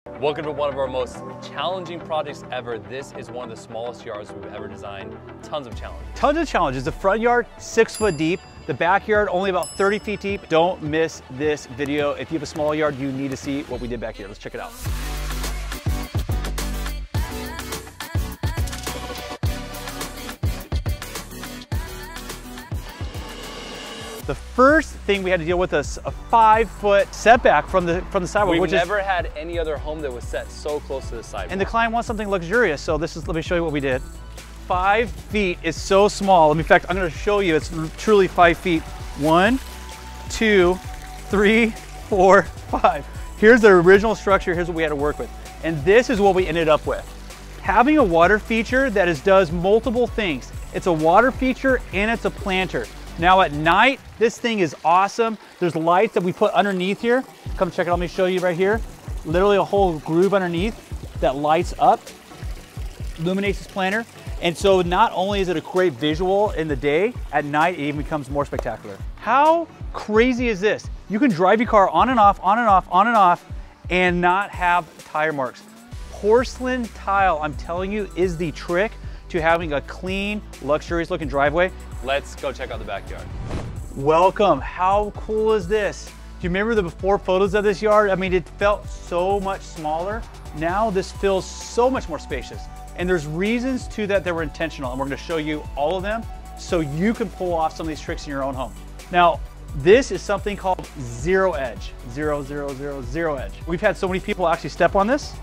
Welcome to one of our most challenging projects ever. This is one of the smallest yards we've ever designed. Tons of challenges. Tons of challenges. The front yard, 6 foot deep. The backyard, only about 30 feet deep. Don't miss this video. If you have a small yard, you need to see what we did back here. Let's check it out. The first thing we had to deal with is a 5-foot setback from the sidewalk. We've never had any other home that was set so close to the sidewalk. And the client wants something luxurious, so let me show you what we did. 5 feet is so small. In fact, I'm gonna show you, it's truly 5 feet. 1, 2, 3, 4, 5. Here's the original structure, here's what we had to work with. And this is what we ended up with. Having a water feature that does multiple things. It's a water feature and it's a planter. Now at night, this thing is awesome. There's lights that we put underneath here. Come check it out, let me show you right here. Literally a whole groove underneath that lights up, illuminates this planter. And so not only is it a great visual in the day, at night it even becomes more spectacular. How crazy is this? You can drive your car on and off, on and off, on and off, and not have tire marks. Porcelain tile, I'm telling you, is the trick to having a clean, luxurious looking driveway. Let's go check out the backyard. Welcome, how cool is this? Do you remember the before photos of this yard? I mean, it felt so much smaller. Now this feels so much more spacious. And there's reasons to that were intentional, and we're gonna show you all of them so you can pull off some of these tricks in your own home. Now, this is something called zero edge, zero edge. We've had so many people actually step on this,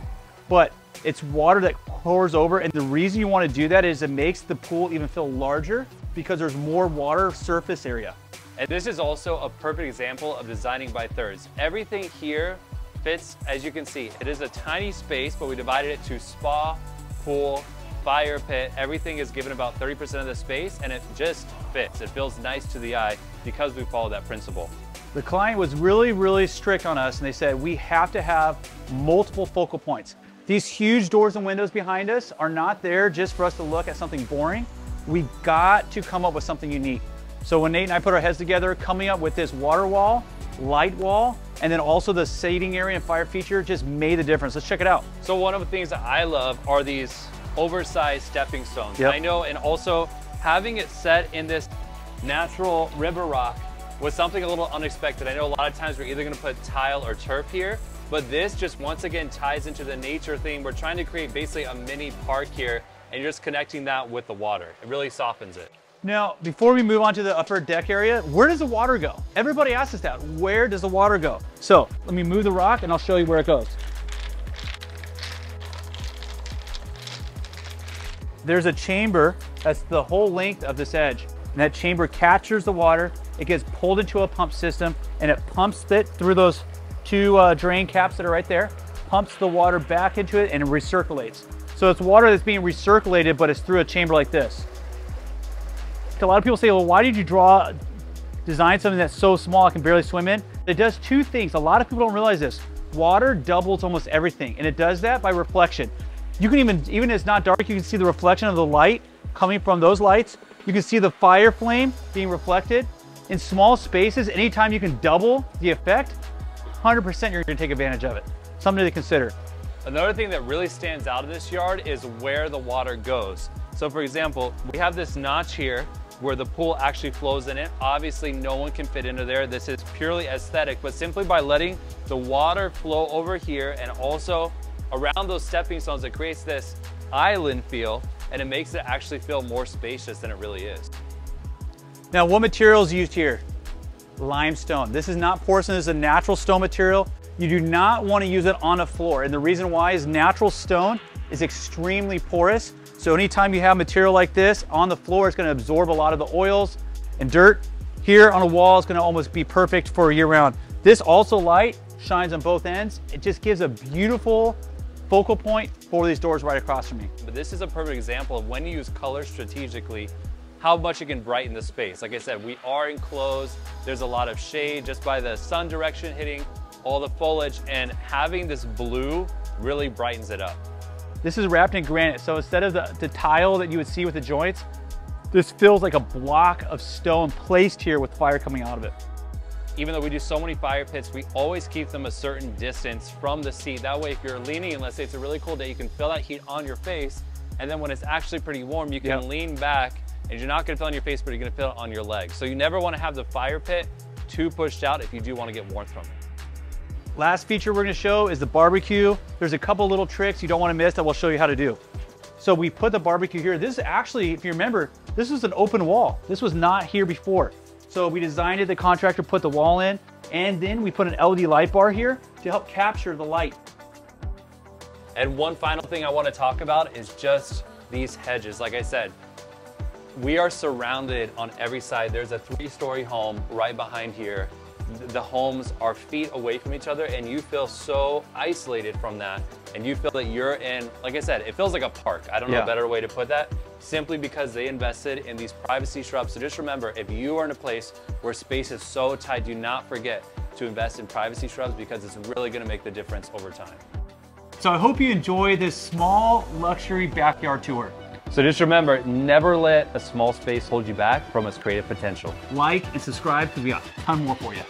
but it's water that pours over, and the reason you wanna do that is it makes the pool even feel larger because there's more water surface area. And this is also a perfect example of designing by thirds. Everything here fits, as you can see. It is a tiny space, but we divided it to spa, pool, fire pit. Everything is given about 30% of the space, and it just fits. It feels nice to the eye because we follow that principle. The client was really strict on us, and they said we have to have multiple focal points. These huge doors and windows behind us are not there just for us to look at something boring. We got to come up with something unique. So when Nate and I put our heads together, coming up with this water wall, light wall, and then also the seating area and fire feature just made the difference. Let's check it out. So one of the things that I love are these oversized stepping stones. Yep. I know, and also having it set in this natural river rock was something a little unexpected. I know a lot of times we're either gonna put tile or turf here, but this just once again ties into the nature theme. We're trying to create basically a mini park here, and you're just connecting that with the water. It really softens it. Now, before we move on to the upper deck area, where does the water go? Everybody asks us that. Where does the water go? So let me move the rock and I'll show you where it goes. There's a chamber that's the whole length of this edge. And that chamber captures the water. It gets pulled into a pump system and it pumps it through those two drain caps that are right there, pumps the water back into it and it recirculates. So it's water that's being recirculated, but it's through a chamber like this. A lot of people say, well, why did you design something that's so small I can barely swim in? It does two things. A lot of people don't realize this. Water doubles almost everything, and it does that by reflection. You can even as it's not dark, you can see the reflection of the light coming from those lights. You can see the fire flame being reflected. In small spaces, anytime you can double the effect, 100% you're gonna take advantage of it. Something to consider. Another thing that really stands out of this yard is where the water goes. So for example, we have this notch here where the pool actually flows in it. Obviously no one can fit into there. This is purely aesthetic, but simply by letting the water flow over here and also around those stepping stones, it creates this island feel, and it makes it actually feel more spacious than it really is. Now, what material is used here? Limestone. This is not porcelain, this is a natural stone material. You do not want to use it on a floor, and the reason why is natural stone is extremely porous. So anytime you have material like this on the floor, it's going to absorb a lot of the oils and dirt. Here on a wall, it's going to almost be perfect for year round. This also light shines on both ends. It just gives a beautiful focal point for these doors right across from me. But this is a perfect example of when you use color strategically, how much it can brighten the space. Like I said, we are enclosed. There's a lot of shade just by the sun direction hitting all the foliage, and having this blue really brightens it up. This is wrapped in granite, so instead of the tile that you would see with the joints, this feels like a block of stone placed here with fire coming out of it. even though we do so many fire pits, we always keep them a certain distance from the seat. That way, if you're leaning, and let's say it's a really cold day, you can feel that heat on your face. And then when it's actually pretty warm, you can lean back, and you're not gonna feel it on your face, but you're gonna feel it on your legs. So you never wanna have the fire pit too pushed out if you do wanna get warmth from it. Last feature we're gonna show is the barbecue. There's a couple little tricks you don't wanna miss that we'll show you how to do. So we put the barbecue here. This is actually, if you remember, this was an open wall. This was not here before. So we designed it, the contractor put the wall in, and then we put an LED light bar here to help capture the light. And one final thing I wanna talk about is just these hedges. Like I said, we are surrounded on every side. There's a 3-story home right behind here. The homes are feet away from each other, and you feel so isolated from that. And you feel that you're in, like I said, it feels like a park. I don't know a better way to put that, simply because they invested in these privacy shrubs. So just remember, if you are in a place where space is so tight, do not forget to invest in privacy shrubs, because it's really gonna make the difference over time. So I hope you enjoy this small luxury backyard tour. So just remember, never let a small space hold you back from its creative potential. Like and subscribe because we got a ton more for you.